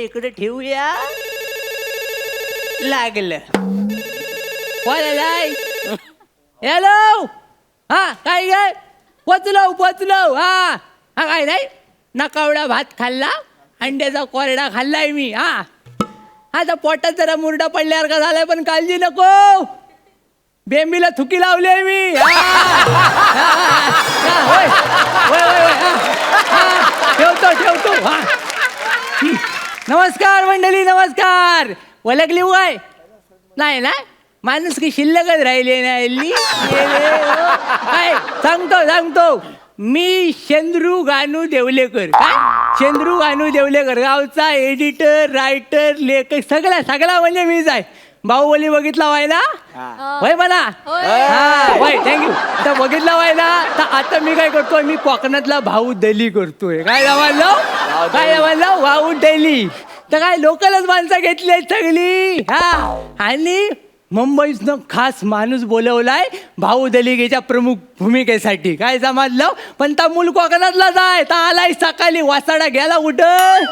इकडे ठेवूया. लागलं. हॅलो. हा काय काय पोचलो. हा काय नाही, नकावडा भात खाल्ला, अंड्याचा कोरडा खाल्लाय मी. आता पोटात जरा मुरडा पडल्यावर का झालाय, पण काळजी नको, बेंबीला थुकी लावली आहे मी. ठेवतो. नमस्कार मंडळी, नमस्कार. ओळखली काय? नाही ना, माणूस की शिल्लकच राहिले नाही. काय सांगतो, मी शेंद्रू गानू देवलेकर. काय शेंद्रू गानू देवलेकर, गावचा एडिटर, रायटर, लेखक, सगळा म्हणजे मीच आहे. बाहुबली बघितला वाय ना? होय म्हणा. होय, थँक्यू. तर बघितला वाय ना, तर आता मी काय करतोय, मी कोकणातला बाहुबली करतोय. काय जमानलो बाहुबली. तर काय लोकलच माणसं घेतली आहेत सगळी. आणि मुंबईतनं खास माणूस बोलवलाय बाहुबलीच्या प्रमुख भूमिकेसाठी. काय समजलं, पण ता मूल कोकणातला जाय, ता आलाय सकाळी वासाडा घ्यायला उठं.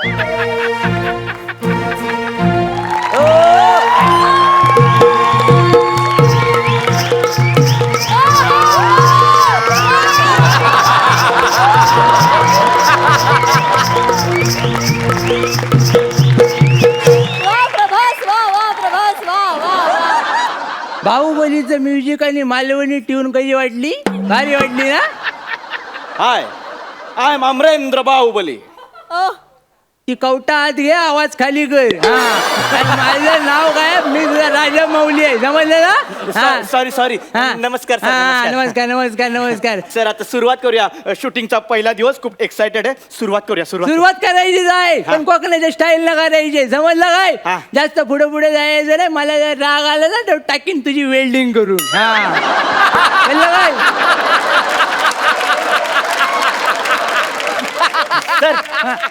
बाहुबलीचं म्युझिक आणि मालवणी ट्यून कशी वाटली? भारी वाटली ना? हाय, आय एम अमरेंद्र बाहुबली. ती कवटा आत घे, आवाज खाली कर. माझं नाव काय, मी तुझा राजा मौली आहे, समजलं ना? सॉरी. नमस्कार नमस्कार. सर, आता सुरुवात करूया. शूटिंगचा पहिला दिवस, खूप एक्साइटेड आहे. सुरुवात सुरुवात करायची आहे, पण कोकणाच्या स्टाईल न करायची, समजलं काय? जास्त पुढे जायचं नाही. मला जर राग आला ना, तर टाकीन तुझी वेल्डिंग करून. काय सर,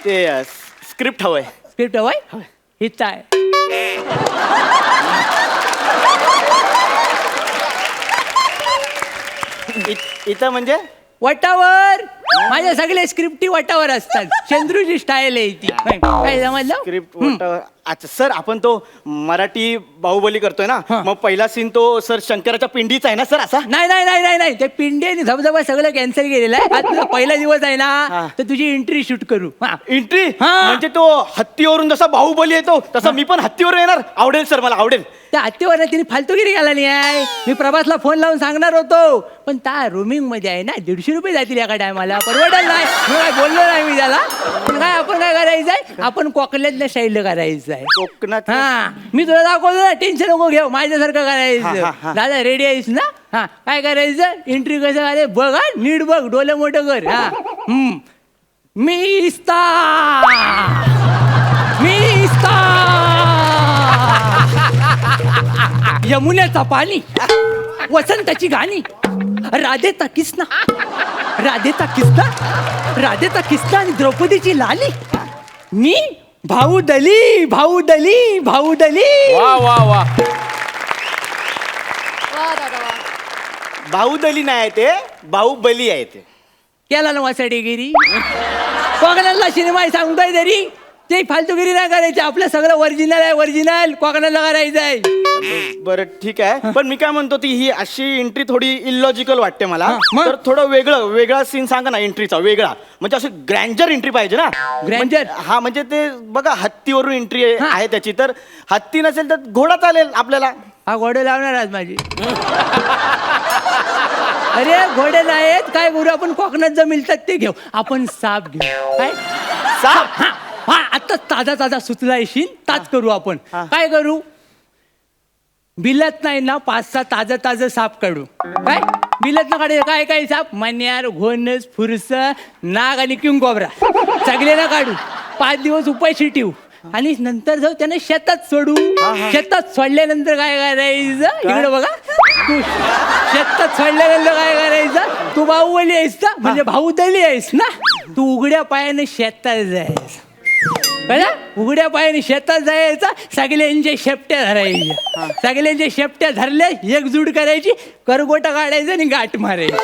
ते स्क्रिप्ट हवंय. स्क्रिप्ट हवंय? हिच आहे. इथं म्हणजे वटावर. माझ्या सगळ्या स्क्रिप्टी वटावर असतात. चंद्रूची स्टाईल आहे ती. काय समजलं? स्क्रिप्ट. अच्छा सर, आपण तो मराठी बाहुबली करतोय ना, मग पहिला सीन तो सर शंकराच्या पिंडीचा आहे ना सर? असा नाही, ते पिंडी आणि धबधबा सगळं कॅन्सल केलेलं आहे. आज तुझा पहिला दिवस आहे ना, तर तुझी एंट्री शूट करू. एंट्री म्हणजे तो हत्तीवरून जसा बाहुबली येतो तसा मी पण हत्तीवर येणार. आवडेल सर, मला आवडेल. त्या हत्तीवर तिने फालतूगिरी घाला नाही आहे. मी प्रभासला फोन लावून सांगणार होतो, पण त्या रोमिंग मध्ये आहे ना, 150 रुपये जातील एका टायमाला. परवडेल नाही, मी काय बोललो नाही मी त्याला. पण काय आपण काय करायचंय, आपण कोकणातल्या स्टाईल करायचं आहे. कोकणात. मी तुला दाखवतो ना, टेन्शन नको घेऊ, माझ्यासारखं करायचं. दादा रेडी आहेस ना? काय करायचं, एंट्री कसं करायचं बघ. नीट बघ, डोले मोठं कर. मी यमुनेचा पाणी, वसंताची गाणी, राधेचा किस्ना आणि द्रौपदीची लाली. मी बाहुबली. वा. बाहुबली नाही ते, बाहुबली आहे ते. केला ना वासाडेगिरी. कोकणातला सिनेमा आहे सांगतोय तरी ते फालतूगिरी नाही करायची. आपलं सगळं ओरिजिनल कोकणाला करायचं आहे. बरं ठीक आहे, पण मी काय म्हणतो, ती ही अशी एंट्री थोडी इलॉजिकल वाटते मला. मग? तर थोडं वेगळा सीन सांगा ना एंट्रीचा, वेगळा. म्हणजे असं ग्रँजर एंट्री पाहिजे ना. ग्रँजर? हा, म्हणजे ते बघा, हत्तीवरून एंट्री आहे त्याची. तर हत्ती नसेल तर घोडा चालेल आपल्याला. हा, घोडे लावणार आज माझी. अरे घोडे नाहीत काय करू, आपण कोकणात जर मिळतात ते घेऊ. आपण साप घेऊ. काय साप? हा, आता ताजा सुचला येशील, ताज करू आपण. काय करू, बिलत नाही ना 5-6 ताजं साप काढू. काय बिलत ना काढू, काय साप, मन्यार, घोणस, फुरस, नाग आणि किंग कोबरा सगळे ना काढू. 5 दिवस उपाशी ठेवू आणि नंतर जाऊ त्यांना शेतात सोडू. शेतात सोडल्यानंतर काय करायचं, इकडे बघा, तू शेतात सोडल्यानंतर काय करायचं, तू बाहुबली आहेस ना, म्हणजे बाहुबली आहेस ना, तू उघड्या पायाने शेतात जायचं. उघड्या पायाने शेतात जायचा, सगळ्यांच्या शेपट्या धरायच्या. सगळ्यांच्या शेपट्या धरल्या, एकजूट करायची, करगोटा काढायचं आणि गाठ मारायची.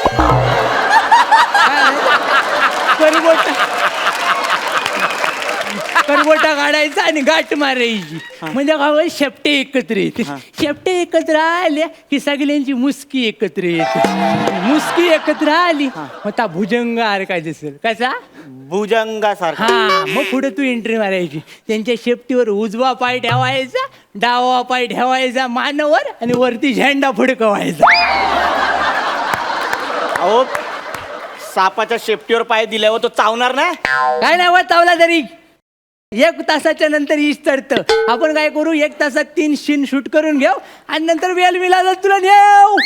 करबोटा काढायचा आणि गाठ मारायची म्हणजे काय शेपटे एकत्र येते शेपटे एकत्र आल्या की सगळ्यांची मुसकी एकत्र येते मुसकी एकत्र आली मग त्या भुजंग काय दिसेल कसा भुजंगासारखा. हा मग पुढे तू एंट्री मारायची त्यांच्या शेपटीवर उजवा पाय ठेवायचा डावा पाय ठेवायचा मानवर आणि वरती झेंडा फडकवायचा. अहो सापाच्या शेपटीवर पाय दिल्यावर तो चावणार नाही. काय नाही होत चावला तरी 1 तासाच्या नंतर ईश चढतं आपण काय करू 1 तासात 3 सीन शूट करून घेऊ आणि नंतर वेल मिळाला तुला नेऊ.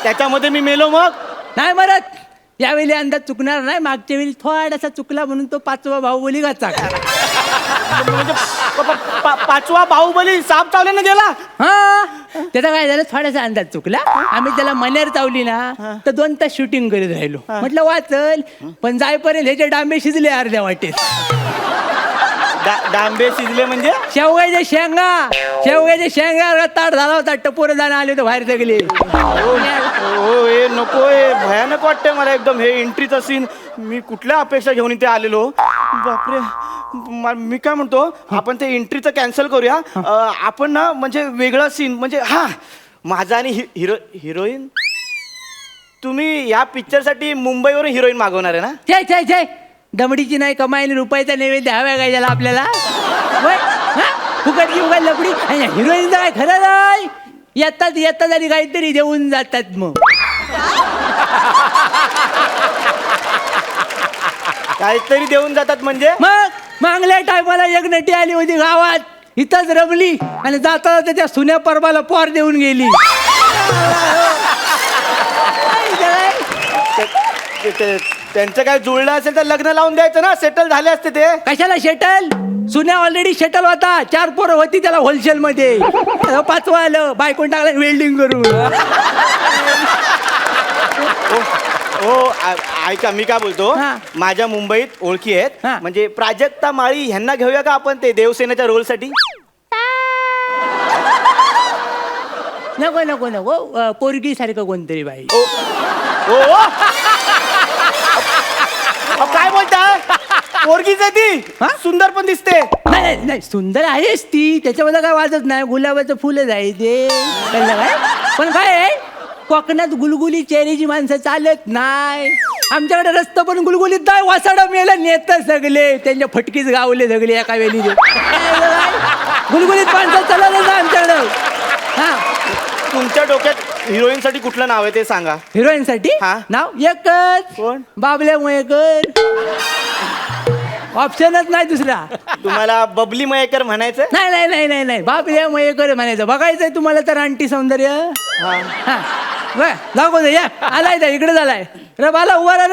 त्याच्यामध्ये मी मेलो मग. नाही मरत यावेळी अंदाज चुकणार नाही मागच्या वेळी थोडासा चुकला म्हणून तो 5वा बाहुबली गाचा. म्हणजे पाचवा बाहुबली साप चावल्यानं गेला. हा त्याचा काय झालं थोडासा अंदाज चुकला आम्ही त्याला मनेर चावली ना तर 2 तास शूटिंग करीत राहिलो म्हटलं वाचल पण जायपर्यंत ह्याचे डांबे शिजले अर्ध्या वाटेत. डांबे शिजले म्हणजे शेवगाच्या शेंगा ताट झाला होता टपोर जाणं आले होते बाहेर सगळे. हो हे नको हे भयानक वाटतंय मला एकदम हे एंट्रीचा सीन. मी कुठल्या अपेक्षा घेऊन इथे आलेलो बापरे. मी काय म्हणतो आपण ते एंट्रीचं कॅन्सल करूया आपण ना म्हणजे वेगळा सीन म्हणजे हा माझा आणि हिरोईन तुम्ही या पिक्चरसाठी मुंबईवरून हिरोईन मागवणार आहे ना. जय दमडीची नाही कमाईने रुपयाचा नैवेद्य हव्या काय त्याला आपल्याला फुकटची उगाच लपडी हिरोईनचं काय खरं नाही येतात आणि काहीतरी देऊन जातात मग काहीतरी देऊन जातात म्हणजे मग मागल्या टायमाला एक नटी आली होती गावात इथंच रमली आणि जाता त्या सुन्या परबाला पोर देऊन गेली. त्यांचं काय जुळलं असेल तर लग्न लावून द्यायचं ना सेटल झाले असते ते. कशाला शेटल सुन्या ऑलरेडी शेटल होता 4 पोरं होती त्याला होलसेल मध्ये 5वं आलं बायकोन टाकलं वेल्डिंग करून. हो ऐका मी काय बोलतो हा. माझ्या मुंबईत ओळखी आहेत हा. म्हणजे प्राजक्ता माळी ह्यांना घेऊया का आपण ते देवसेनेच्या रोलसाठी. नको पोरगी सारखं कोणतरी बाई. हो काय बोलताय पोरगीच आहे ती हा? सुंदर पण दिसते. नाही सुंदर आहेच ती त्याच्यामध्ये काय वाजत नाही गुलाबाचं फुलच आहे ते कळलं काय पण काय आहे कोकणात गुलगुली चेहऱ्याची माणसं चालत नाही आमच्याकडे रस्ता पण गुलगुलीत नाही वासाडा मेला नेत सगळे त्यांच्या फटकीच गावले सगळे एका वेळी गुलगुलीत माणसं चालत आमच्याकडं. हा तुमच्या डोक्यात हिरोईन साठी कुठलं नाव आहे ते सांगा. हिरोईन साठी हा. नाव एकच कोण? बाबल्या मयेकर ऑप्शनच नाही दुसरा. तुम्हाला बबली मयेकर म्हणायचं. नाही बाबल्या मयेकर म्हणायचं बघायचंय तुम्हाला तर आंटी सौंदर्य. हा दाखवतो या आलाय त्या इकडे झालाय रे बाला उभा रे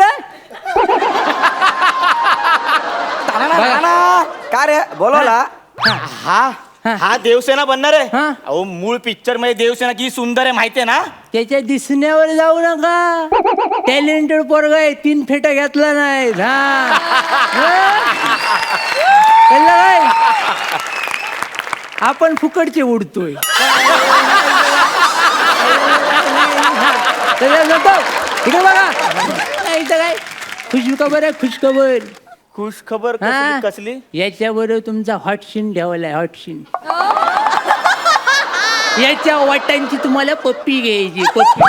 का रे बोलवला. हा देवसेना बनणार आहे. हा. अहो मूळ पिक्चर मध्ये देवसेना किती सुंदर आहे माहितीये ना. त्याच्या दिसण्यावर जाऊ नका टॅलेंटेड पोरग आहे 3 फेटा घेतला नाही. काय आपण फुकटचे उडतोय इकडे बघा इथं काय खुशखबर आहे खुशखबर. खुश खबर हा. कसली. याच्याबरोबर तुमचा हॉट सीन ठेवलाय हॉट सीन याच्या वाटांची तुम्हाला पप्पी घ्यायची पप्पी.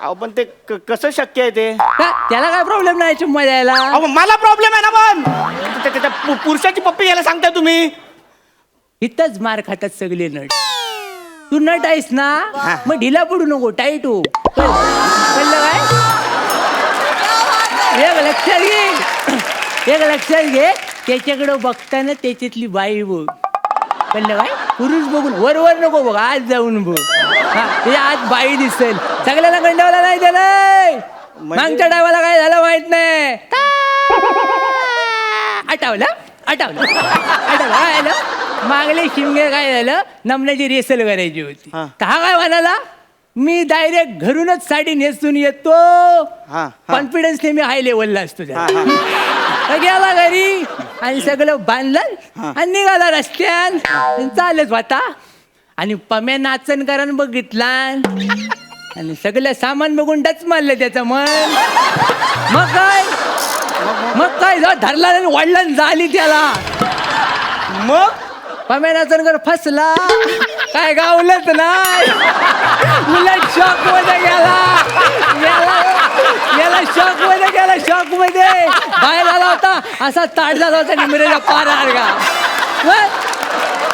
अहो पण ते कसं शक्य आहे ते. त्याला काय प्रॉब्लेम नाही चुम्मा द्यायला. अहो मला प्रॉब्लेम आहे ना पण त्याच्या पुरुषाची पप्पी यायला सांगताय तुम्ही. इथंच मार खातात सगळे नट तू नट आहेस ना मग ढिला पडू नको टाईट हो कळलं काय. एक लक्षात घे त्याच्याकडं बघताना त्याच्यातली बाई बघ कळलं काय. पुरुष बघून वर नको बघ आज जाऊन बघ त्याच्या आज बाई दिसेल सगळ्याला गंडावला नाही त्याला मागच्या टायमाला काय झालं माहित नाही. आठवलं काय झालं मागले शिमगे काय झालं नमण्याची रेसल करायची होती तर हा काय म्हणाला मी डायरेक्ट घरूनच साडी नेसून येतो कॉन्फिडन्सने मी हाय लेवलला असतो गेला घरी आणि सगळं बांधलं आणि निघाला रस्त्यात चालत होता आणि पम्या नाचन करण बघितला आणि सगळं सामान बघून डच मारलं त्याचं मन. मग काय धरला आणि वाढला आणि झाली त्याला. मग पमेनाचनकर फसला, काय गावलंच नाही. उलट शॉक मध्ये गेला शॉक मध्ये बाहेर आला होता असा ताट झाला होता निमरेला पार आरगा.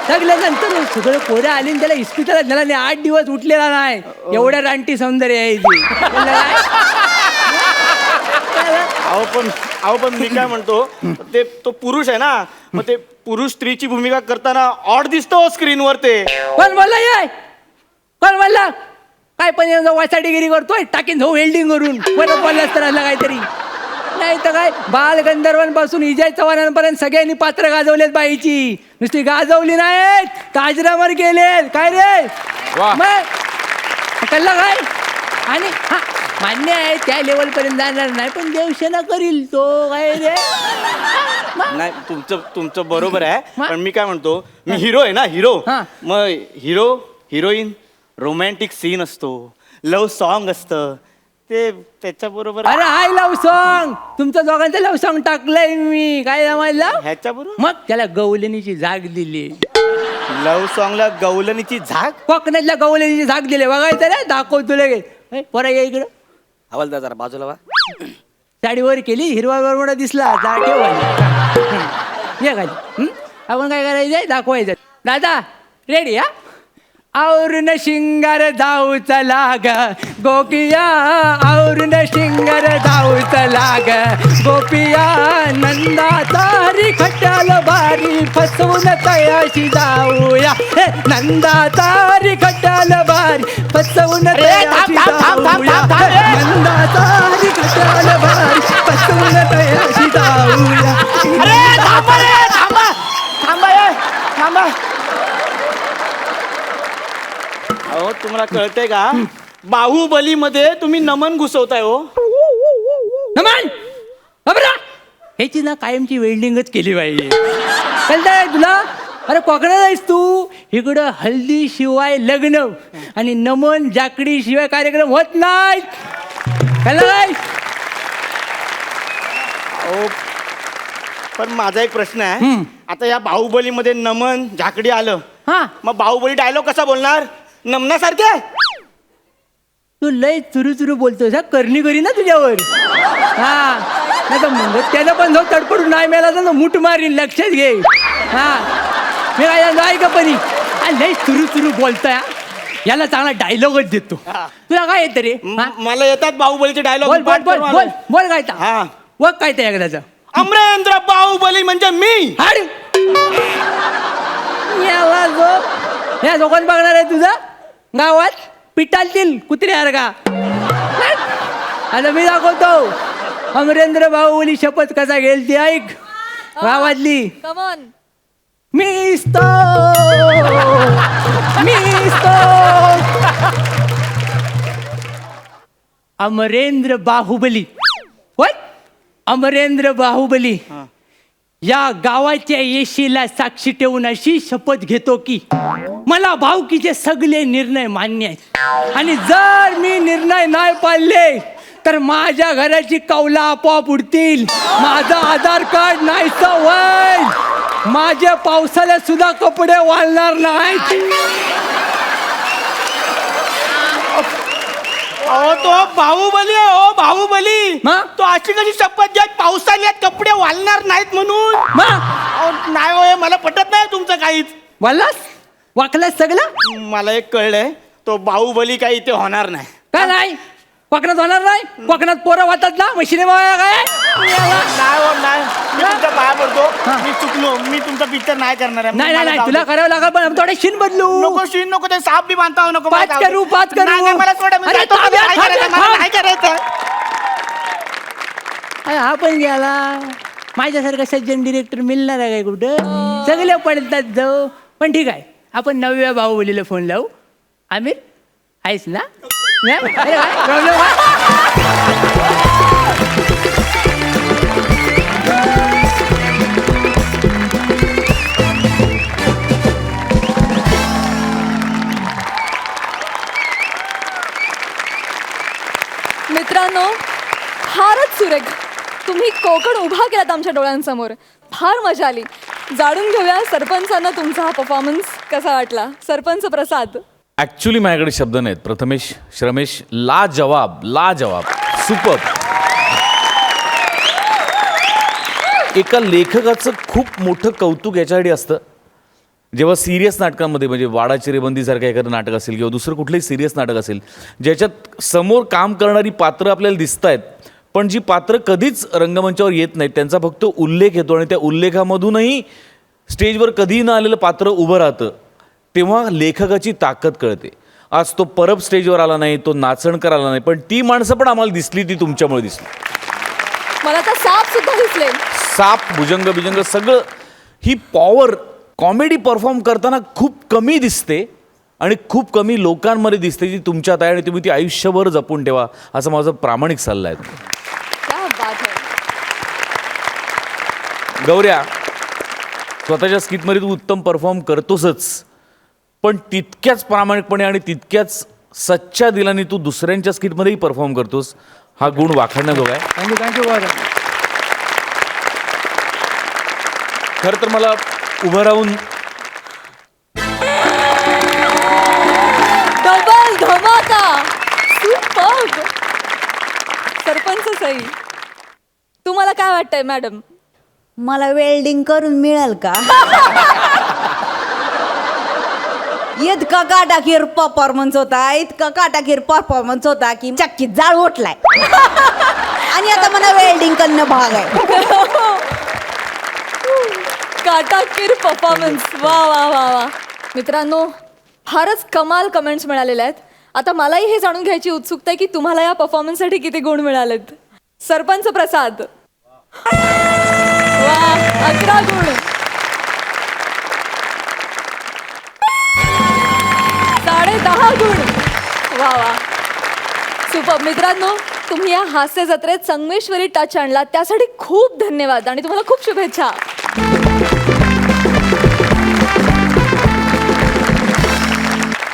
सगळ्यानंतर सगळं पोरं आली आणि त्याला इस्पितळात झाला नाही. 8 दिवस उठलेला नाही. एवढ्या रानटी सौंदर्य आहे ती. अहो पण मी काय म्हणतो, ते तो पुरुष आहे ना, मग ते पुरुष स्त्रीची भूमिका करताना ऑड दिसतो स्क्रीनवर. ते कोण बोलला काय पण वाचाडीगिरी करतोय, टाकीन जाऊ वेल्डिंग करून परत बोललास तर असलं काहीतरी. नाही तर काय, बाल गंधर्वांपासून इजय चव्हाणांपर्यंत सगळ्यांनी पात्र गाजवलेत बाईची. नुसती गाजवली नाहीत, काजरामर गेलेत. काय रे मग कल्ला काय. आणि हा मान्य आहे त्या लेवल पर्यंत जाणार नाही, पण देवसेना करील तो. काय रे नाही, तुमचं बरोबर आहे. पण मी काय म्हणतो, मी हिरो आहे ना, हिरो. मग हिरो हिरोईन रोमॅन्टिक सीन असतो, लव्ह सॉन्ग असतं, ते त्याच्या बरोबर. अरे हाय लव्ह सॉन्ग, तुमचं दोघांचं लव्ह सॉन्ग टाकलंय मी. काय जमायला ह्याच्या बरोबर. मग त्याला गवलनीची झाग दिली. लव्ह सॉंगला गवलनीची झाग. कोकणातल्या गवलनीची झाग दिली. बघायचं रे, दाखवतो लगेच. पोरा या इकडं. हवालदार जरा बाजूला वा. साडीवर केली, हिरवा बरमुडा दिसला जा ठेव ये खाली. आपण काय करायचंय दाखवायचं. दादा रेडी हा. औरन शिंगार धाव चला ग गोपिया, औरन शिंगार धाव चला ग गोपिया, नंदा तारी खट्याल बारी फसवून तयाशी जाऊया. नंदा तारी खट्याल बारी फसवून तयाशी जाऊया. नंदा तारी खट्याल बारी फसवून तयाशी जाऊया. थांबा. अहो तुम्हाला कळतंय का, बाहुबली मध्ये तुम्ही नमन घुसवताय हो. नमन ह्याची ना कायमची वेल्डिंगच केली पाहिजे. कळतंय तुला. अरे कोकणात आहेस तू, इकडं हल्दी शिवाय लग्न आणि नमन जाकडी शिवाय कार्यक्रम होत नाही. कळलं काय. अहो पण माझा एक प्रश्न आहे. आता या बाहुबली मध्ये नमन झाकडी आलं, मग बाहुबली डायलॉग कसा बोलणार नमनासारखे. तू लय चुरू बोलतोस हा, करणी करी ना तुझ्यावर. हा नाही तर मग त्यानं पण जाऊ तडपडून नाही मेला तर मूठ मारीन, लक्षात घे. हा मी काय ऐका परी लय चुरू बोलतोय. याला चांगला डायलॉगच देतो. तुला काय येतं रे. मला येतात बाहुबलीचे डायलॉग. बोल काय हा व काय त्या एकदाचा. अमरेंद्र बाहुबली म्हणजे मी. याला जो या दोघांना बघणार आहे तुझा गावात पिटालतील कुत्र्यासारखा. आता मी दाखवतो अमरेंद्र बाहुबली शपथ कसा घेईल ती ऐक. गावातली मिस्तो अमरेंद्र बाहुबली. होय अमरेंद्र बाहुबली या गावाच्या येशीला साक्षी ठेवून अशी शपथ घेतो की मला भावकीचे सगळे निर्णय मान्य आहेत, आणि जर मी निर्णय नाही पाळले तर माझ्या घराची कौला आपोआप उडतील, माझं आधार कार्ड नाही होईल, माझ्या पावसाळ्यात सुद्धा कपडे वाळणार नाहीत. अहो तो बाहुबली आहे हो, बाहुबली. तो अशी कशी शपथ घ्या पावसाळ्यात कपडे वाळणार नाहीत म्हणून. नाही हो, मला पटत नाही तुमचं काहीच. वाळलास वाकलास सगळं. मला एक कळलंय, तो बाहुबली काही इथे होणार नाही. का नाही कोकणात होणार नाही. कोकणात पोरं वाटत ना मशीने काय. नाही हो नाही, मी तुमच्या पाया पडतो. मी चुकलो, मी तुमचा पिक्चर नाही करणार आहे. नाही तुला करावं लागेल, पण थोडे शीन बदलू. नको शीन नको, ते साप बी बांधता नको. पाच करू मला सोडा, नाही करायचं. हा पण गेला. माझ्यासारखा सज्जन डिरेक्टर मिळणार आहे काय कुठं. सगळे पडतात जाऊ. पण ठीक आहे, आपण 9व्या बाहुबलीला फोन लावू. आमिर आहेस ना. सुरेख. तुम्ही कोकण उभा केलात आमच्या डोळ्यांसमोर. फार मजा आली. जाणून घेऊया सरपंचांना तुमचा हा परफॉर्मन्स कसा वाटला. सरपंच प्रसाद. ॲक्च्युली माझ्याकडे शब्द नाहीत. प्रथमेश, श्रमेश, लाजवाब, लाजवाब, सुपर. एका लेखकाचं खूप मोठं कौतुक याच्यासाठी असतं, जेव्हा सिरियस नाटकांमध्ये, म्हणजे वाडा चिरेबंदीसारखं एखादं नाटक असेल किंवा दुसरं कुठलंही सिरियस नाटक असेल, ज्याच्यात समोर काम करणारी पात्रं आपल्याला दिसत आहेत, पण जी पात्र कधीच रंगमंचावर येत नाहीत, त्यांचा फक्त उल्लेख येतो आणि त्या उल्लेखामधूनही स्टेजवर कधीही न आलेलं पात्र उभं राहतं, तेव्हा लेखकाची ताकद कळते. आज तो परब स्टेजवर आला नाही, तो नाचणकर आला नाही, पण ती माणसं पण आम्हाला दिसली, ती तुमच्यामुळे दिसली. मला तर साप सुद्धा दिसले. साप, भुजंग बिजंग सगळं. ही पॉवर कॉमेडी परफॉर्म करताना खूप कमी दिसते आणि खूप कमी लोकांमध्ये दिसते, जी तुमच्यात आहे आणि तुम्ही ती आयुष्यभर जपून ठेवा, असं माझं प्रामाणिक सल्ला आहे. क्या बात है. गौऱ्या, स्वतःच्या स्किटमध्ये तू उत्तम परफॉर्म करतोसच, पण तितक्याच प्रामाणिकपणे आणि तितक्याच सच्च्या दिलाने तू दुसऱ्यांच्या स्किटमध्येही परफॉर्म करतोस. हा गुण वाखाणण्याजोगा आहे. थँक्यू थँक्यू बरं. खरं तर मला उभं राहून डबल धमाका. सुपर्ब. सरपंच सई, तुम्हाला काय वाटतंय मॅडम. मला वेल्डिंग करून मिळेल का. इतका काटाकीर परफॉर्मन्स होता, इतका काटाकीर परफॉर्मन्स होता की चक्कीत जाळ उठलाय. आणि आता मला वेल्डिंग करणं भाग आहे. काटाकीर परफॉर्मन्स. वा वा वा वा. मित्रांनो, फारच कमाल कमेंट्स मिळालेल्या आहेत. आता मलाही हे जाणून घ्यायची उत्सुकता आहे की तुम्हाला या परफॉर्मन्ससाठी किती गुण मिळालेत. सरपंच प्रसाद. वा, 11 गुण. 10.5 गुण. वा वा, सुपर. मित्रांनो, तुम्ही या हास्य जत्रेत संगमेश्वरी टच आणला, त्यासाठी खूप धन्यवाद आणि तुम्हाला खूप शुभेच्छा.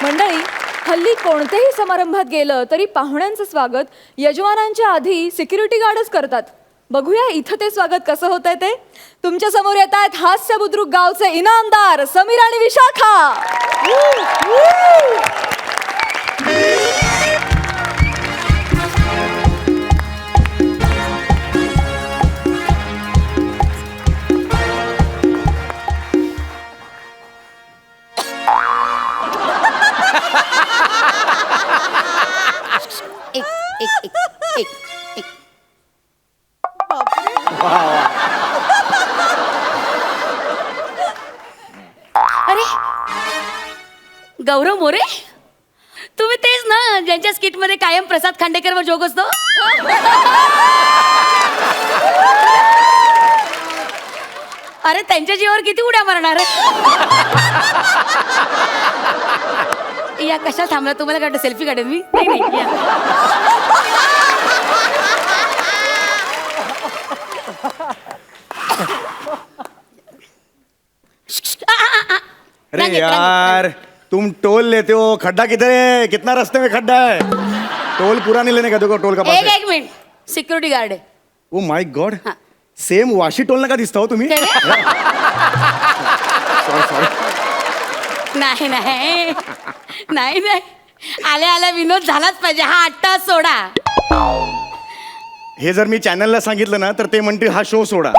मंडळी, हल्ली कोणत्याही समारंभात गेलं तरी पाहुण्यांचं स्वागत यजमानांच्या आधी सिक्युरिटी गार्डच करतात. बघूया इथं ते स्वागत कसं होतंय ते. तुमच्या समोर येत आहेत हास्य बुद्रुक गावचे इनामदार समीर आणि विशाखा. अरे गौरव मोरे, तुम्ही तेच ना ज्यांच्या स्किट मध्ये कायम प्रसाद खांडेकरवर जोक असतो. अरे त्यांच्या जीवावर किती उड्या मारणार. या कशा थांबला, तुम्हाला काढ सेल्फी काढेन मी. नाही नाही या. अरे यार, तुम टोल लेते हो, खड्डा किधर है, कितना रास्ते में खड्डा है. टोल पूरा नहीं लेने का, देखो टोल का पास है. एक मिनिट, सिक्युरिटी गार्ड आहे. ओ माय गॉड, हाँ. सेम वाशी टोल नका दिसता हो तुम्ही. नाही नाही नाही नाही, आल्या आल्या विनोद झालाच पाहिजे. हा 8 तास सोडा. हे जर मी चॅनलला सांगितलं ना तर ते म्हणतील हा शो सोडा.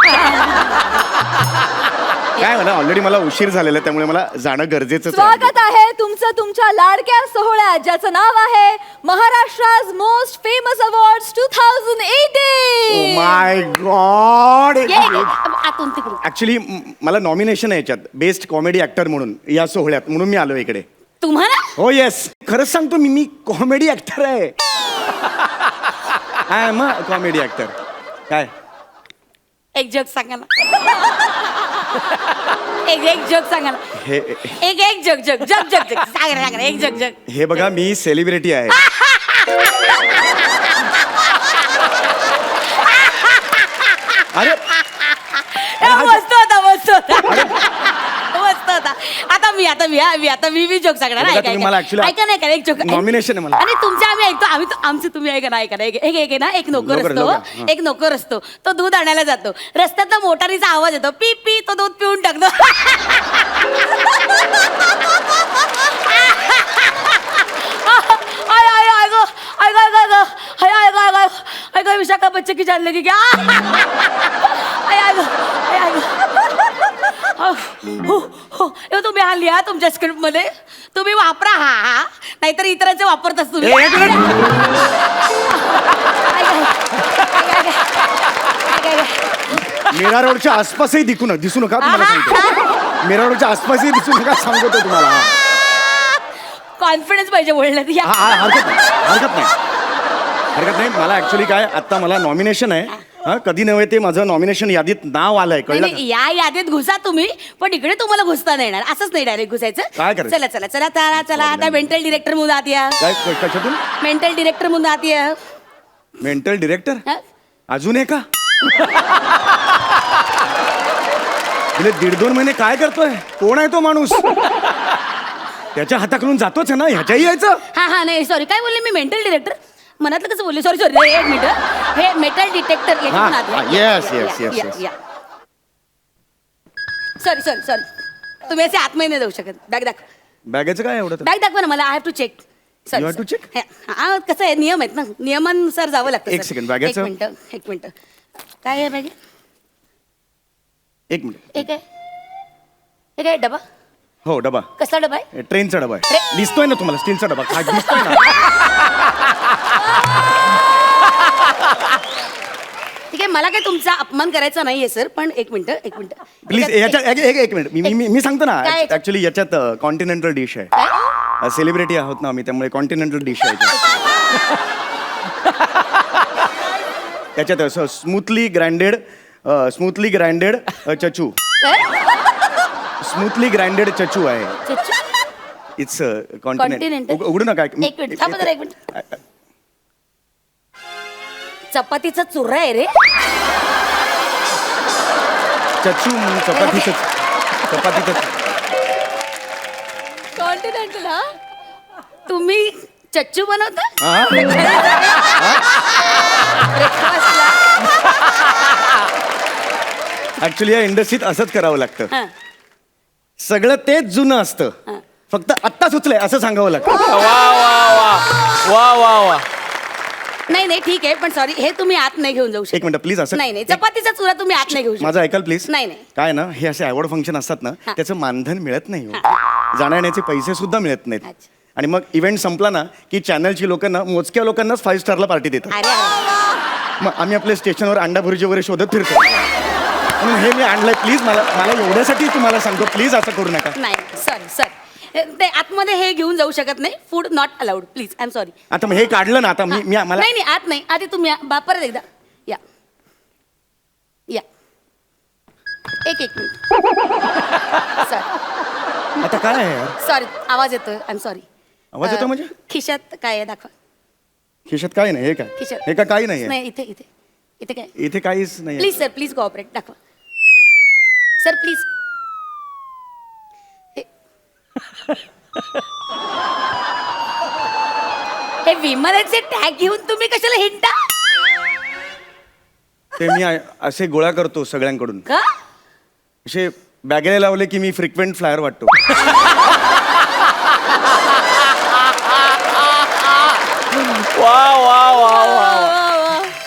काय म्हणा, ऑलरेडी मला उशीर झालेला, त्यामुळे मला जाणं गरजेचं आहे. स्वागत आहे तुमचं तुमच्या लाडक्या सोहळ्यात, ज्याचं नाव आहे महाराष्ट्राज मोस्ट फेमस अवॉर्ड्स 2018. माय गॉड. आतून तिकडून. ऍक्च्युली मला नॉमिनेशन आहे याच्यात बेस्ट कॉमेडी ऍक्टर म्हणून या सोहळ्यात, म्हणून मी आलो इकडे. तुम्हाला हो येस, खरंच सांगतो मी कॉमेडी ऍक्टर आहे. I am a comedy actor. काय एक जोक सांगा ना. एक जोक सांगा ना. हे एक joke joke joke joke joke सांगा ना, एक जोक जोक. हे बघा, मी सेलिब्रिटी आहे. अरे मस्त होता, मस्त होता, मस्त होता. आता मी जोक सांगणार. बघा, ऐका, तुम्ही मला ऐका. actually ऐका नाही का, एक जोक Nomination आहे मला. आणि तुमच्या आम्ही ऐकतो, आमचं तुम्ही ऐका ना, ऐका ना. एक ना, एक नोकर नोकर, असतो, नोकर, एक नोकर असतो. तो दूध आणायला जातो, रस्त्यात ना मोटारीचा आवाज येतो, पी पी, तो दूध पिऊन टाकतो. विशाखा बच्चे की जान लगी क्या? तुम्ही हा लिहा तुमच्या स्क्रिप्ट मध्ये, तुम्ही वापरा हा, नाहीतर इतरांचे वापरताच तुम्ही. एक मिनिट. मीरा रोडच्या आसपासही दिसू नका तुम्हाला सांगतो. मीरा रोडच्या आसपासही दिसू नका सांगतो तुम्हाला. कॉन्फिडन्स पाहिजे बोलण्यात. या. हरकत नाही. मला ऍक्च्युली काय आता मला नॉमिनेशन आहे. हा, कधी नव्हे ते माझं नॉमिनेशन यादीत नाव आलंय, कळलं का? नाही, या यादीत घुसा तुम्ही, पण इकडे तुम्हाला घुसता नाही येणार. असंच नाही डायरेक्ट घुसायचं. काय करायचं? चला चला चला चला चला, आता मेंटल डिरेक्टर म्हणून आत या. काय कशातून? मेंटल डिरेक्टर म्हणून आत या. मेंटल डिरेक्टर हा? अजून आहे का? गेले 1.5-2 महिने काय करतोय? कोण आहे तो माणूस? त्याच्या हाताकडून जातोच आहे ना, ह्याच्याही यायचं. हा नाही सॉरी, काय बोलले मी? मेंटल डिरेक्टर मनातलं कसं बोलले? सॉरी एक मिनिट. हे मेटल डिटेक्टर yes. सॉरी तुम्ही असे आतमध्ये नाही जाऊ शकत. बॅग दाखव. बॅगेचं काय एवढं? बॅग दाखवा ना मला. I have to check. You have to check? हा, कसं आहे, नियम आहेत ना, नियमानुसार जावं लागतं. एक sir. second, बॅगेचं- एक मिनिट. काय आहे बॅग? एक मिनिट. एक आहे डबा. हो, डबा. कसला डबा आहे? ट्रेनचा डबा आहे. दिसतोय ना तुम्हाला स्टीलचा डबा? काय दिसतोय ना? ठीक आहे, मला काही तुमचा अपमान करायचा नाहीये सर, पण एक मिनिट. प्लीज याच्यात एक मिनिट. मी सांगतो ना, काय याच्यात? ऍक्च्युली याच्यात कॉन्टिनेंटल डिश आहे. सेलिब्रिटी आहोत ना आम्ही, त्यामुळे कॉन्टिनेंटल डिश आहे त्याच्यात स्मूथली ग्राइंडेड चचू. स्मूथली ग्राइंडेड चचू आहे. It's continent. Continental? उघडू नका. एक मिनिट थांबा जरा, एक मिनिट. चपातीचा चुरा आहे रे. चचू चपातीच. कॉन्टिनेंटल. हा, तुम्ही चच्चू बनवता हा? ब्रेकफास्टला? ऍक्च्युली या इंडस्ट्रीत असंच करावं लागतं. हा. सगळं तेच जुनं असतं, फक्त आत्ता सुचलंय असं सांगावं लागतं. वा नाही ठीक आहे, पण सॉरी, हे तुम्ही आत नाही घेऊन जाऊ शकत. एक मिनिट प्लीज. असं नाही चपातीचा चुरा तुम्ही आत नाही घेऊ शकत. माझं ऐकाल प्लीज. नाही. काय ना, हे असे अवॉर्ड फंक्शन असतात ना, हा. त्याचं मानधन मिळत नाही हो. जाण्याचे पैसे सुद्धा मिळत नाहीत. अच्छा. आणि मग इव्हेंट संपला ना की चॅनलची लोक ना मोजक्या लोकांनाच 5 स्टारला पार्टी देतात. अरे मग आम्ही आपल्या स्टेशनवर अंडा भुर्जी वगैरे शोधत फिरतो. म्हणून हे मी आणलंय. प्लीज मला एवढ्यासाठी तुम्हाला सांगतो, प्लीज असं करू नका. नाही सॉरी ते आतमध्ये हे घेऊन जाऊ शकत नाही. Food not allowed, please. I am sorry. आता मग हे काढलं ना, आता मी मला नाही आत नाही. आधी तुम्ही परत एकदा या. एक मिनिट. आता काय आहे यार? सॉरी, आवाज येतोय. I am sorry. आवाज येतो म्हणजे? खिशात काय आहे दाखवा. खिशात काय नाही. हे काय? खिशात. हे काय? काही नाही. नाही, इथे काय? इथे काहीच नाही. Please sir, please cooperate. दाखवा सर, प्लीज. हे विमानाचे टॅग घेऊन तुम्ही कशाला हिंटा? ते मी असे गोळा करतो सगळ्यांकडून. का? असे बॅगेला लावले की मी फ्रिक्वेंट फ्लायर वाटतो.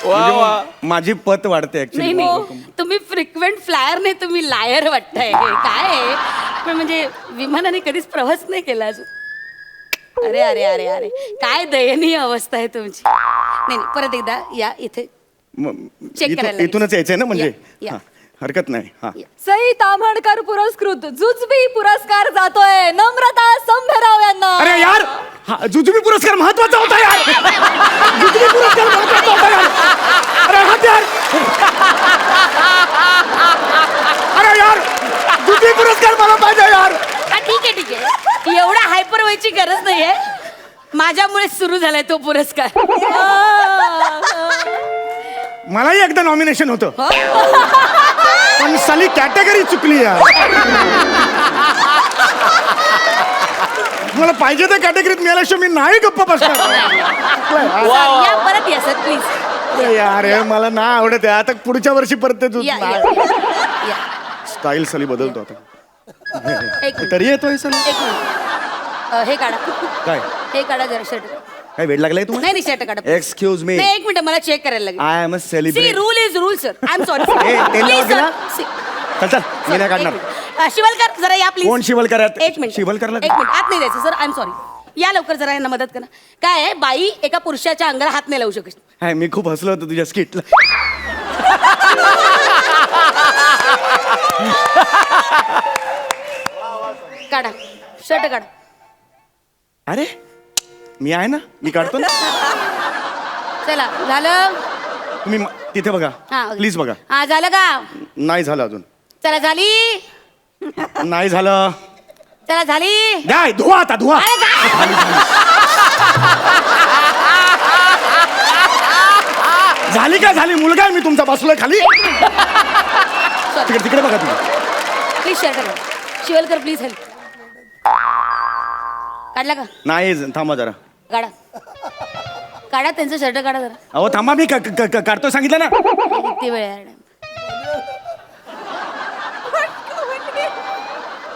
म्हणजे मग माझी पत वाढते ऍक्च्युली. नाही तुम्ही फ्रिक्वेंट फ्लायर नाही, तुम्ही लायर वाटताय. काय आहे? पण म्हणजे विमानाने कधीच प्रवास नाही केला अजून. अरे काय दयनीय अवस्था आहे तुमची. नाही परत एकदा या इथे. Check करायला इथूनच यायचंय ना म्हणजे? या. हा, हरकत नाही. हा, सई ताम्हणकर पुरस्कृत जुजबी पुरस्कार जातोय नम्रता संभेराव यांना. अरे यार, हा जुजुबी पुरस्कार महत्वाचा होता यार. जुजुबी पुरस्कार महत्वाचा होता यार. अरे हात यार. अरे यार, जुजुबी पुरस्कार मला पाहिजे यार. ठीक आहे. एवढा हायपर व्हायची गरज नाहीये. माझ्यामुळे सुरू झालाय तो पुरस्कार. मलाही एकदा नॉमिनेशन होतं, पण साली कॅटेगरी चुकली यार. मला पाहिजे त्या कॅटेगरीत मिळाल्याशिवाय मी नाही गप्प बसणार या परत या सर प्लीज. यार हे मला नाही आवडत आहे. आता पुढच्या वर्षी परत ते तू या स्टाईल सली बदलतो आता एक मिनिट तरी येतोय सली. एक मिनिट हे काढा काय हे काढा जरा शर्ट काय वेळ लागलाय तुम्हाला? नाही शर्ट काढा एक्सक्यूज मी, नाही एक मिनिट मला चेक करायला लागेल. I am a C celebrity. Rule is rule sir. I am sorry. तेल लावा तिला. चल चल मी नाही काढणार. शिवलकर जरा या प्लीज. कोण शिवलकर आहेत? एक मिनिट शिवलकरला एक मिनिट आत नाही द्यायचं सर. I am sorry. या लवकर जरा यांना मदत करा. काय आहे बाई एका पुरुषाच्या अंगाला हात नाही लावू शकत. हाय मी खूप हसलो होतो तुझ्या स्किटला. काढा शर्ट काढा. अरे मी आहे ना, मी काढतो ना. चला झालं. तुम्ही तिथे बघा हा प्लीज बघा. हा झालं का. नाही झालं अजून. चला झाली. नाही झालं. चला झाली. काय धुवा आता धुवा. अरे जा. झाली का झाली? मुलगा आहे मी तुमचा, बसलोय खाली. तिकडे तिकडे बघा तुम्ही. प्लीज शर्ट काढा. Shivalkar please help. काढला का. नाही थांबा जरा. काढा काढा त्यांचं शर्ट काढा जरा. अहो थांबा मी काढतोय सांगितलं ना. किती वेळ आहे.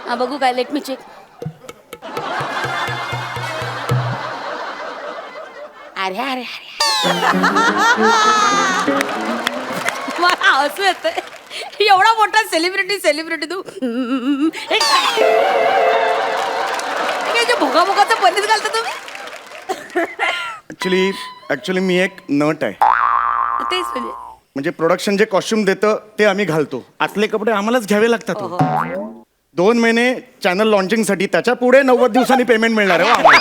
हा बघू काय. Let me check. अरे अरे अरे मला हसू येतंय. एवढा मोठा सेलिब्रिटी तू हे काय भोगाभोगाचं पनीर घालता तुम्ही. ऍक्च्युली मी एक नट आहे. तेच म्हणजे प्रोडक्शन जे कॉस्ट्युम देतं ते आम्ही घालतो. आतले कपडे आम्हालाच घ्यावे लागतात हो. 2 महिने चॅनल लॉन्चिंग साठी, त्याच्या पुढे 90 दिवसांनी पेमेंट मिळणार आहे हो आम्हाला.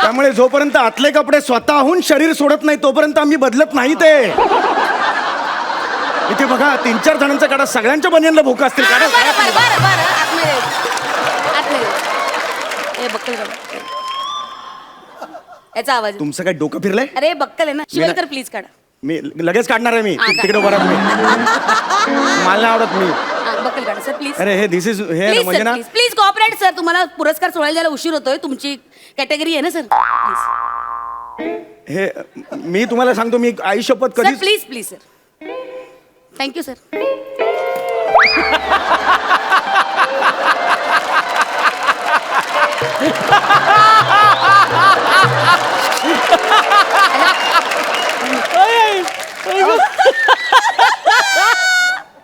त्यामुळे जोपर्यंत आतले कपडे स्वतःहून शरीर सोडत नाही तोपर्यंत आम्ही बदलत नाही. ते इथे बघा 3-4 जणांचा काढा. सगळ्यांच्या बनियांना भूक असतील. काढा बरं आतमध्ये हे बक्कल काढा. याचा आवाज. तुमचं काय डोकं फिरलंय? अरे बक्कल आहे ना. शिवलकर प्लीज काढा. मी लगेच काढणार आहे. मी हा, काढ. तिकडे बरं मी मला नाही आवडत मी. हा, बक्कल काढा सर प्लीज. अरे हे दिस इज हे प्लीज म्हणजे सर ना प्लीज प्लीज कॉपरेट सर. तुम्हाला पुरस्कार सोडायला जायला उशीर होतोय. तुमची कॅटेगरी आहे ना सर. प्लीज हे मी तुम्हाला सांगतो मी आई शपथ सर कधीच please please sir. Thank you sir.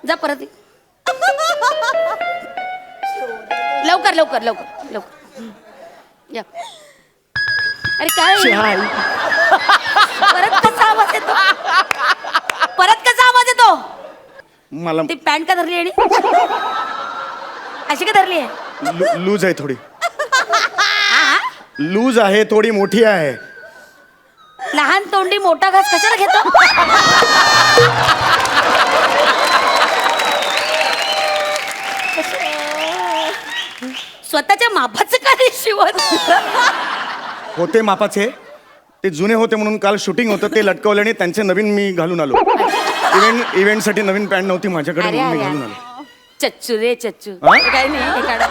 जा परत ये. लवकर लवकर लवकर लवकर या. अरे काय परत कसा आवाज येतो. परत कसा आवाज येतो. मला ती पॅन्ट का धरली आणि अशी का धरली आहे. लूज आहे थोडी. लूज आहे थोडी, मोठी आहे. लहान तोंडी मोठा घास कशाला घेतो. स्वतःच्या मापाचं का नाही शिवत. होते मापाचे, ते जुने होते म्हणून काल शूटिंग होतं ते लटकवले आणि त्यांचे नवीन मी घालून आलो. इव्हेंटसाठी नवीन पॅन्ट नव्हती माझ्याकडे अरे म्हणून मी अरे घालून आलो. चच्चू रे चच्चू. हा? हे काय नाही. हे काढा.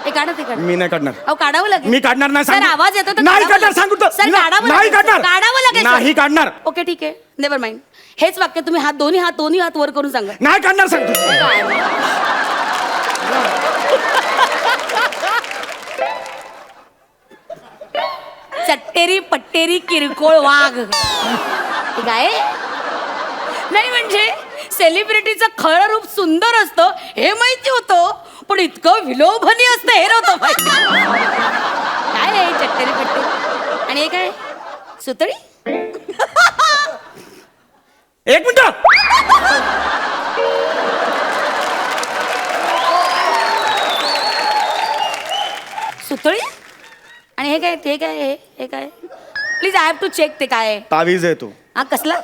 हे काढा ते काढा. मी नाही काढणार. अहो काढावं लागेल. मी काढणार नाही सर सांगतो. आवाज येतो तर नाही काढावं काढणार लागेल. सांगू तर. सर काढावं नाही लागेल. काढणार. काढावं लागेल सर. नाही काढणार. ओके ठीक आहे. Never mind. हेच वाक्य तुम्ही दोन्ही हात वर करून सांगा. नाही काढणार सांगतो. चट्टेरी पट्टेरी किरकोळ वाघ. हे काय नाही म्हणजे सेलिब्रिटीचं खरं रूप सुंदर असतं हे माहिती होतं, पण इतकं विलोभनी असतं हे नव्हतं माहिती. काय आहे चट्टेरी पट्टेरी. आणि हे काय सुतळी. एक मिनिट. सुतळी. आणि हे काय ते काय हे काय. Please I have to check. ते काय आहे. तावीज आहे तो. हा कसला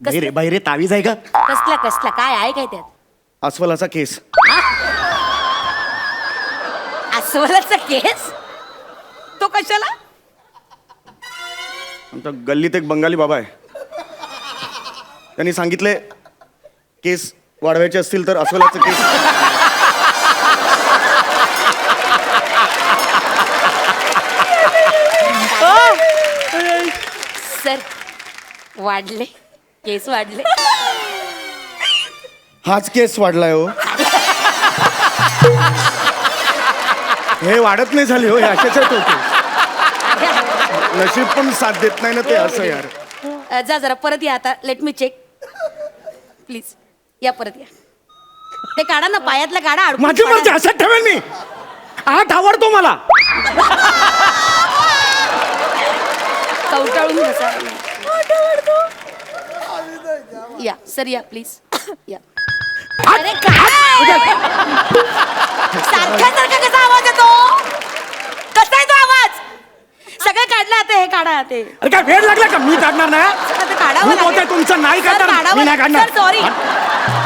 बाहेर तावीज आहे का? कसला कसला काय आहे काय त्यात. अस्वलाचा केस. अस्वलाचा केस. तो कशाला. आमच्या गल्लीत एक बंगाली बाबा आहे. त्यांनी सांगितले केस वाढवायचे असतील तर अस्वलाचे केस. सर वाढले केस वाढले. हाच केस वाढलाय हो. हे वाढत नाही झाले हो, हे अशाच आहेत हो केस. नशीब पण साथ देत नाही ना ते असं यार. जा जरा परत या आता. Let me check please. या परत या. ते काढा ना पायातला काढा. अडकून माझी काढा. मर्जी असं ठेवेल मी. आठ आवडतो मला. कवटाळून बसा. या सर या प्लीज या. अरे काय सारखा सारखा कसा आवाज येतो. कसा आहे तो आवाज. सगळं काढलं आता. हे काढा ते. अरे काय वेळ लागला का. मी काढणार नाही. सर, ते काढावं मी बोलतोय लागेल. तुमचं नाही सर, काढणार. काढावं मी नाही लागेल. काढणार. Sir sorry.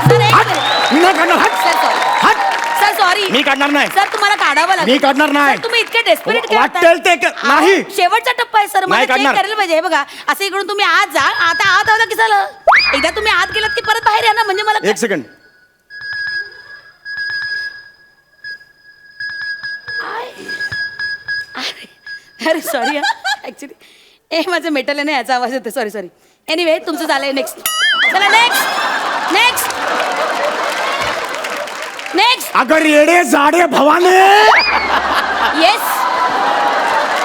सर एक हट. मिनिट. मी नाही काढणार. हट. Sir sorry. हट. Sir sorry. मी काढणार नाही. सर तुम्हाला काढावं लागेल. मी काढणार नाही. सर, तुम्ही इतके डेस्परेट वाटेल ते नाही. शेवटचा टप्पा आहे सर. मला नाही चेक काढणार. करायला पाहिजे. हे बघा असं इकडून तुम्ही आत जा. आता आत आला की झालं. एकदा तुम्ही आत गेलात की परत बाहेर या ना. म्हणजे मला एक सेकंड. अरे सॉरी ऍक्च्युली ए माझं मेटल आहे ना याचा आवाज येतो. Sorry sorry. एनिवे तुमचं झालंय. नेक्स्ट. चला नेक्स्ट नेक्स्ट नेक्स्ट. अगं रेडे जाडे भवाने. येस.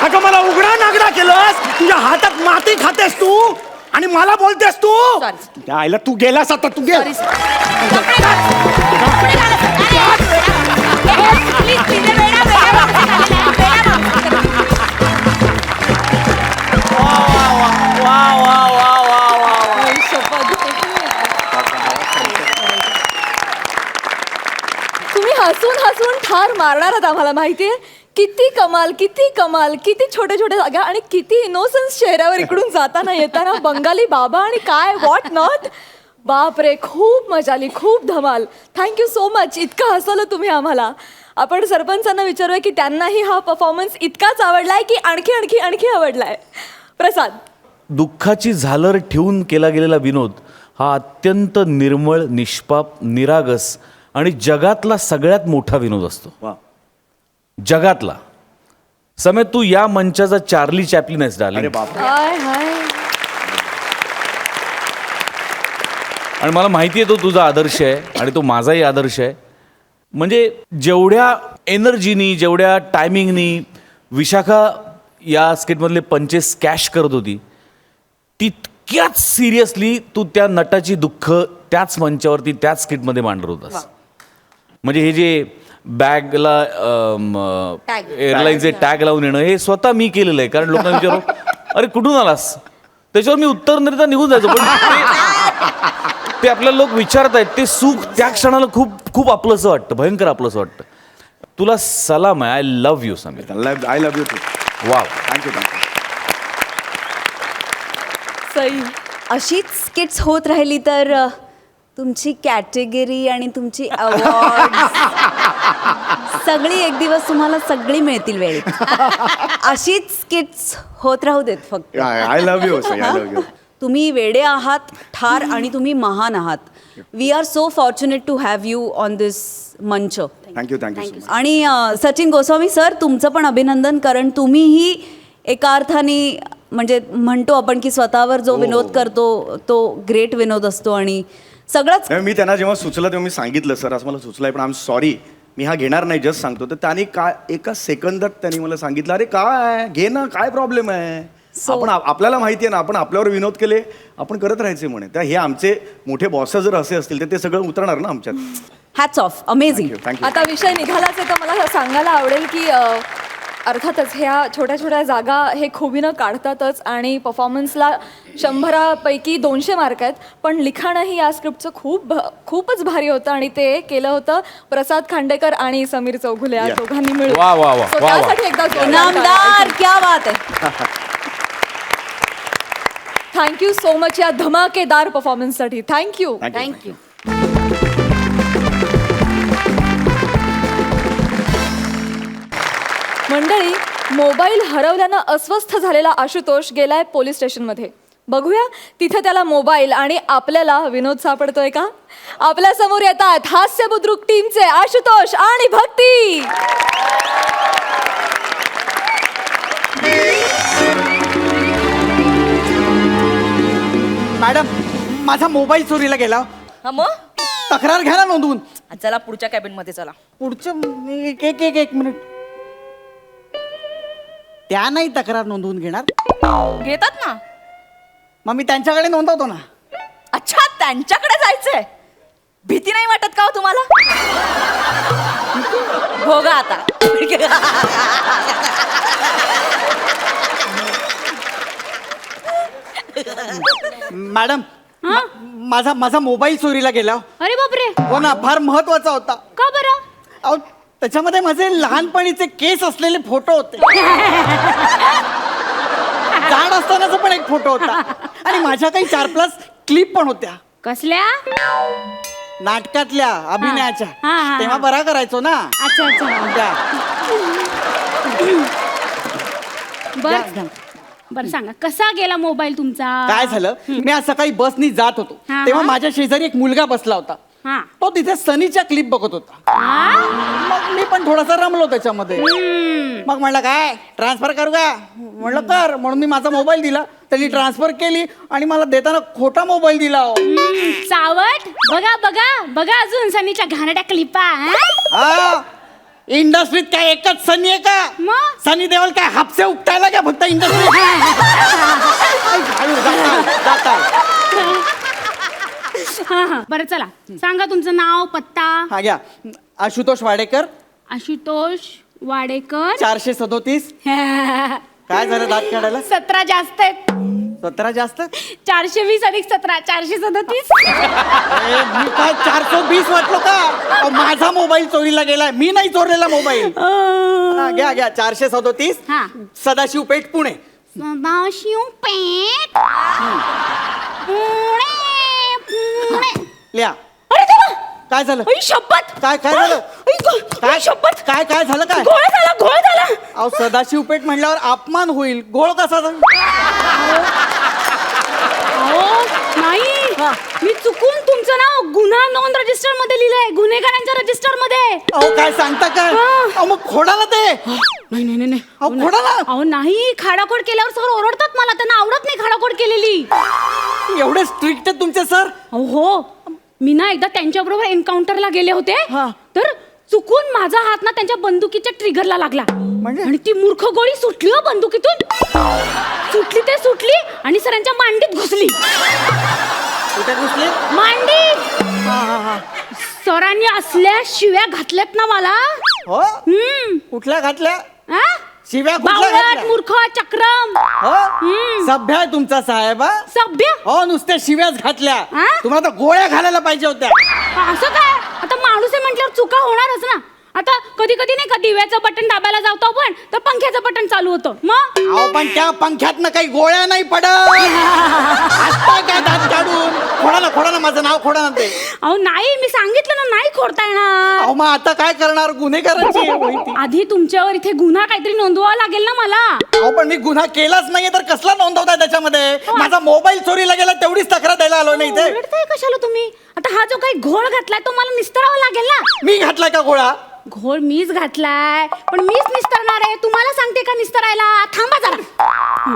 अगं मला उघडा नागडा केलंस. तुझ्या हातात माती खातेस तू आणि मला बोलतेस तू. Sorry. त्या आईला तू गेलास आता. तू गेला. सॉरी कपडे घाल. कपडे घाल. प्लीज प्लीज वेडा वेडा तुम्ही हसून हसून ठार मारणार आहात आम्हाला माहितीये. किती कमाल किती कमाल. किती छोट्या छोट्या जागा आणि किती इनोसन्स चेहऱ्यावर इकडून जाताना येताना. बंगाली बाबा आणि काय व्हॉट नॉट. बाप रे खूप मजा आली. खूप धमाल. Thank you so much. इतकं हसवलं तुम्ही आम्हाला. आपण सरपंचांना विचारूया की त्यांनाही हा परफॉर्मन्स इतकाच आवडलाय की आणखी आणखी आणखी आवडलाय. प्रसाद. दुःखाची झालर ठेवून केला गेलेला विनोद हा अत्यंत निर्मळ, निष्पाप, निरागस आणि जगातला सगळ्यात मोठा विनोद असतो. वा. जगातला. समेत तू या मंचाचा चार्ली चॅपलिन आहेस अरे डार्लिंग. बाप. हाय हाय. आणि मला माहिती आहे तो तुझा आदर्श आहे आणि तो माझाही आदर्श आहे. म्हणजे जेवढ्या एनर्जीनी जेवढ्या टायमिंगनी विशाखा या स्किटमधले पंचेस कॅश करत होती तितक्याच सिरियसली तू त्या नटाची दुःख त्याच मंचावरती त्याच स्किटमध्ये मांडत होतास. म्हणजे हे जे बॅगला Tag. एअरलाईनचे टॅग लावून येणं हे स्वतः मी केलेलं आहे. कारण लोकांना विचारू अरे कुठून आलास त्याच्यावर मी उत्तर न देता निघून जायचो. पण ते आपल्याला लोक विचारतायत ते सुख त्या क्षणाला खूप खूप आपलंसं वाटतं. भयंकर आपलंसं वाटतं. तुला सलाम आहे. I love you Sameer. I love you too. Wow. Thank you thank you. Sai. अशीच स्किट्स होत राहिली तर तुमची कॅटेगरी आणि तुमची अवॉर्ड सगळी एक दिवस तुम्हाला सगळी मिळतील वेळेत. अशीच स्किट्स होत राहू देत फक्त. I love you. I love you. तुम्ही वेडे आहात ठार आणि तुम्ही महान आहात. We are so fortunate to have you on this मंच. Thank you thank you so much. आणि सचिन गोस्वामी सर तुमचं पण अभिनंदन. कारण तुम्हीही एका अर्थाने म्हणजे म्हणतो आपण की स्वतःवर जो विनोद करतो तो ग्रेट विनोद असतो. आणि सगळंच मी त्यांना जेव्हा सुचलं तेव्हा मी सांगितलं सर असं मला सुचलंय पण आय एम सॉरी मी हा घेणार नाही जस्ट सांगतो. तर त्यांनी काय एका सेकंदात त्यांनी मला सांगितलं अरे काय घे ना काय प्रॉब्लेम आहे. आपण आपल्याला माहिती आहे ना आपण आपल्यावर विनोद केले आपण करत राहायचे म्हणे. तर हे आमचे मोठे बॉस जर असे असतील तर ते सगळं उतरणार ना आमच्यात. Hats off. अमेझिंग. थँक्यू. आता विषय निघालाच आहे तर मला सांगायला आवडेल की अर्थातच ह्या छोट्या छोट्या जागा हे खुबीनं काढतातच आणि परफॉर्मन्सला 100पैकी 200 मार्क आहेत. पण लिखाणही या स्क्रिप्टचं खूपच भारी होतं आणि ते केलं होतं प्रसाद खांडेकर आणि समीर चौघुले या दोघांनी मिळून. वा, वा, वा, So वा, वा. त्यासाठी एकदा इनामदार. क्या बात आहे. थँक्यू सो मच या धमाकेदार परफॉर्मन्ससाठी. थँक्यू. थँक्यू. मंडळी मोबाईल हरवल्यानं अस्वस्थ झालेला आशुतोष गेलाय पोलीस स्टेशनमध्ये. बघूया तिथे त्याला मोबाईल आणि आपल्याला विनोद सापडतोय का. आपल्या समोर येतात हास्य बुद्रुक टीमचे आशुतोष आणि भक्ती. मॅडम माझा मोबाईल चोरीला गेला. हा मग तक्रार घ्या ना नोंदवून. चला पुढच्या कॅबिन मध्ये चला. पुढचं एक मिनिट. त्या नाही तक्रार नोंदवून घेणार. घेतात ना. मग मी त्यांच्याकडे नोंदवतो ना. अच्छा त्यांच्याकडे जायचंय. भीती नाही वाटत का हो तुम्हाला. भोगा आता. मॅडम माझा मोबाईल चोरीला गेला. अरे बापरे. हो ना, फार महत्वाचा होता. का बरं. अहो त्याच्यामध्ये माझे लहानपणीचे केस असलेले फोटो होते. जाड असतानाचा पण एक फोटो होता आणि माझ्या काही 4+ क्लिप पण होत्या. कसल्या. नाटकातल्या अभिनयाच्या. हा. तेव्हा बरा करायचो ना. अच्छा त्या. बर बर सांगा कसा गेला मोबाईल तुमचा. काय झालं, मी आज सकाळी बसनी जात होतो हा. तेव्हा माझ्या शेजारी एक मुलगा बसला होता. हा. तो तिथे सनीच्या क्लिप बघत होता. मग मी पण थोडासा रमलो त्याच्यामध्ये. मग म्हणलं काय ट्रान्सफर करू का. म्हणलं कर. म्हणून मी माझा मोबाईल दिला. त्यांनी ट्रान्सफर केली आणि मला देताना खोटा मोबाईल दिला. सावट बघा बघा बघा अजून सनीच्या घाणड्या क्लिपा. हा इंडस्ट्रीत काय एकच सनी आहे का. मग? सनी देवल काय हापसे उपटायला का फक्त इंडस्ट्रीत. हा हा बरं चला सांगा तुमचं नाव पत्ता. हा घ्या. आशुतोष वाडेकर, आशुतोष वाडेकर. 437. काय झालं दात काढायला. 17 जास्त आहेत. 17 जास्त. 420 अधिक 17 437. मी काय 420 वाटलो का. अहो, माझा मोबाईल चोरीला गेलाय. मी नाही चोरलेला मोबाईल. हा, घ्या 437. हा. सदाशिव पेठ पुणे. सदाशिव पेठ पुणे पुणे. लिहा. अरे देवा. काय झालं. आई शपथ. काय झालं. काय शपथ. काय झालं काय. घोळ झाला. अहो सदाशिव पेठ म्हणल्यावर अपमान होईल. गोळ कसा झाला? अहो नाही मी चुकून तुमचं नाव गुन्हा नोंद रजिस्टर मध्ये लिहिलंय. गुन्हेगारांच्या रजिस्टर मध्ये. अहो काय सांगता काय. अहो मग खोडा ना ते. नाही अहो खोडा ना. अहो नाही खाडाखोड केल्यावर सर ओरडतात मला. त्यांना आवडत नाही खाडाखोड केलेली. एवढे स्ट्रिक्ट आहेत तुमचे सर. अहो हो मी ना एकदा त्यांच्याबरोबर एन्काउंटरला गेले होते. हा. तर चुकून माझा हात ना त्यांच्या बंदुकीच्या ट्रिगरला लागला. म्हणजे? आणि ती मूर्ख गोळी सुटली हो बंदुकीतून. सुटली आणि सरांच्या मांडीत घुसली. कुठे घुसले. मांडीत. सरांनी असल्या शिव्या घातल्यात ना मला. हो कुठल्या घातल्या. हा? शिव्या कुठल्या बावळट घातल्या. मूर्ख चक्रम. हो सभ्य आहे तुमचा साहेब. हा? सभ्य. हो नुसत्या शिव्याच घातल्या. हा? तुम्हाला तर गोळ्या घालायला पाहिजे होत्या. असं काय आता माणूस आहे म्हटल्यावर चुका होणारच ना. आता कधी कधी नाही का दिव्याचं बटन दाबायला जातो आपण तर पंख्याचं बटन चालू होतं. मग अहो पण त्या पंख्यातनं काही गोळ्या नाही पडत. आता काय दात काढून. खोडा ना माझं नाव खोडा ना ते. अहो नाही मी सांगितलं ना नाही खोडता येणार. अहो मग आता काय करणार. गुन्हेगारांची माहिती. आधी तुमच्यावर इथे गुन्हा काहीतरी नोंदवावा लागेल ना मला. अहो पण मी गुन्हा केलाच नाहीये तर कसला नोंदवताय त्याच्यामध्ये. माझा मोबाईल चोरीला गेला तेवढीच तक्रार द्यायला आलो नाही इथे. ओरडताय कशाला तुम्ही. आता हा जो काही घोळ घातलाय तो मला निस्तरावा लागेल ना. मी घातलाय का गोळा. घोळ मीच घातलाय पण मीच निस्तरणार आहे. तुम्हाला सांगते का निस्तरायला. थांबा जरा.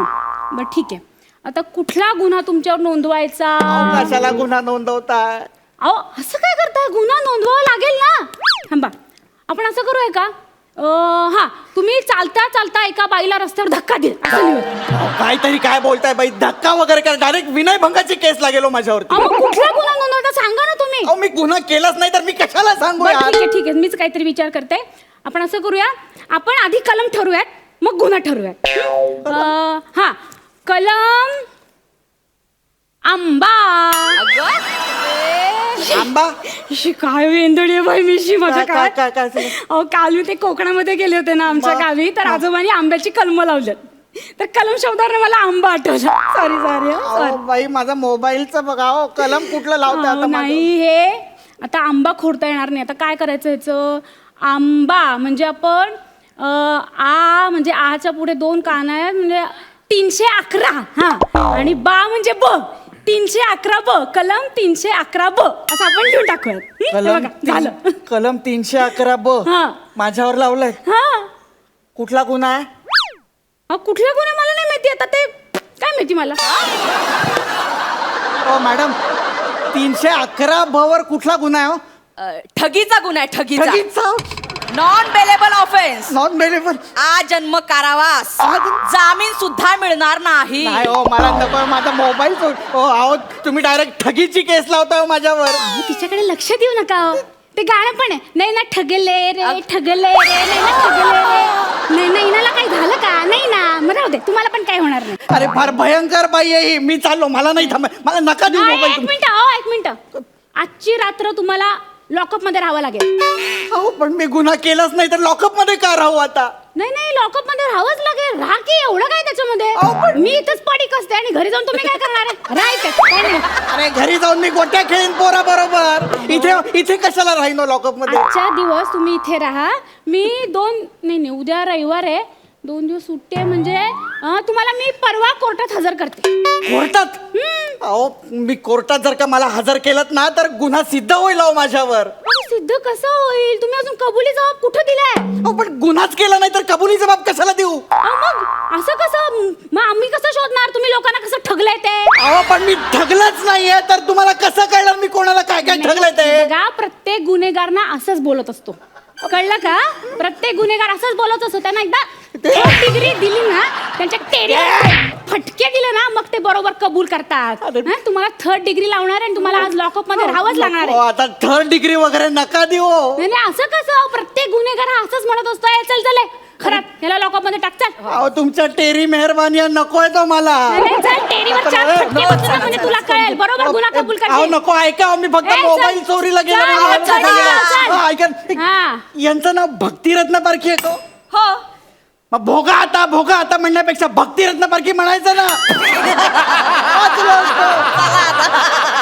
बर ठीक आहे. आता कुठला गुन्हा तुमच्यावर नोंदवायचा. कशाला गुन्हा नोंदवताय. अहो असं काय करताय. गुन्हा नोंदवावा लागेल ना. थांबा आपण असं करूया का. हा तुम्ही चालता चालता एका बाईला रस्त्यावर धक्का दिला असं लिहूया. अहो, काहीतरी काय बोलताय बाई. धक्का वगैरे काय डायरेक्ट विनयभंगाची केस लागेल हो माझ्यावरती. अहो मग कुठला गुन्हा नोंदवता सांगा ना तुम्ही. अहो मी गुन्हा केलाच नाही तर मी कशाला सांगू बरं, यार. ठीक आहे मीच काहीतरी विचार करते. आपण असं करूया आपण आधी कलम ठरवूयात मग गुन्हा ठरवूयात. हा कलम आंबा. आंबा. शी, काय वेंदडी आहे बाई मिशी माझ्या काय काय. काय काय अहो काल मी ते कोकणामध्ये गेले होते ना आमच्या मग? गावी तर आजोबांनी आंब्याची कलम लावल्यात. तर कलम शब्दावर मला आंबा आठवला. सॉरी अहो बाई माझा मोबाईलचं बघा. अहो कलम कुठलं लावताय आता माझं? नाही हे आता आंबा खोडता येणार नाही. आता काय करायचं ह्याचं. आंबा म्हणजे आपण आ म्हणजे आच्या पुढे 2 कान आहेत म्हणजे 311 हा आणि बा म्हणजे ब 311 ब कलम 311 ब असं आपण लिहून टाकूयात हे बघा, झालं कलम 311 ब हा. माझ्यावर लावलंय. हा कुठला गुन्हा आहे? कुठल्या गुन्हे मला नाही माहिती आता ते काय माहिती मला ओ मॅडम 311 ब वर कुठला गुन्हा आहे हो? ठगीचा गुन्हा आहे ठगीचा ठगीचा non bailable offence non bailable. आजन्म कारावास जामीन सुद्धा मिळणार नाही नाही हो मला नको माझा मोबाईल सोड. हो अहो तुम्ही डायरेक्ट ठगीची केस लावताय हो माझ्यावर. तिच्याकडे लक्ष देऊ नका हो. ते गाणं पण आहे नाही ना ठगले रे ठगले रे नाही ना ठगले रे नाही ना इनाला काही झालं का नाही ना मग राहू दे तुम्हाला पण काही होणार नाही अरे फार भयंकर बाई आहे ही. मी चाललो मला नाही थांब मला नका देऊ एक मोबाईल. मिनिट हो एक मिनिट आजची रात्र तुम्हाला लॉकअप मध्ये राहावं लागेल अहो पण मी गुन्हा केलाच नाही तर लॉकअप मध्ये का राहू आता? नाही नाही लॉकअप मध्ये राहावंच लागेल राहा की एवढं काय त्याच्यामध्ये मी इथंच पडीक असते आणि घरी जाऊन तुम्ही काय करणार आहे राहायचं काय नाही अरे घरी जाऊन मी गोट्या खेळीन पोरा बरोबर. इथे कशाला राहीन लॉकअप मध्ये? आजच्या दिवस तुम्ही इथे राहा मी नाही उद्या रविवार आहे 2 दिवस सुट्टी आहे म्हणजे तुम्हाला मी परवा कोर्टात हजर करते कोर्टात? अहो मी कोर्टात जर का मला हजर केलं ना तर गुन्हा सिद्ध होईल अहो माझ्यावर. सिद्ध कसं होईल तुम्ही अजून कबुली जबाब कुठं दिलाय अहो पण गुन्हाच केला नाही तर कबुली जबाब कशाला देऊ? मग असं कसं मग आम्ही कसं शोधणार तुम्ही लोकांना कसं ठगलंय ते अहो पण मी ठगलंच नाहीये तर तुम्हाला कसं कळणार मी कोणाला काय काय ठगलंय ते? बघा प्रत्येक गुन्हेगार असंच बोलत असतो कळलं का प्रत्येक गुन्हेगार असंच बोलत असतो त्यांना एकदा डिग्री दिली ना त्यांच्या फटके दिले ना मग ते बरोबर कबूल करतात हं? तुम्हाला 3rd डिग्री लावणार आणि तुम्हाला आज लॉकअप मध्ये राहावंच लागणार आहे. आता 3rd डिग्री वगैरे नका देऊ. नाही नाही, असं कसं प्रत्येक गुन्हेगार हा असंच म्हणत असतो "ए, चल चल ए, खराब याला लॉकअप मध्ये टाक चल अहो तुमच्या टेरी मेहरबानी नकोय तो मला. नाही, नाही, चल टेरीवर 4 फटके बसू ना, म्हणजे तुला कळेल बरोबर गुन्हा कबूल अहो करते नको ऐका मी फक्त ए, चल. मोबाईल चोरीला चल, चल, चल. ऐका हा. यांचं नाव भक्तिरत्न पारखी आहे का? हो मग भोगा आता म्हणण्यापेक्षा भक्तिरत्न पारखी म्हणायचं ना. वाचलं असतं.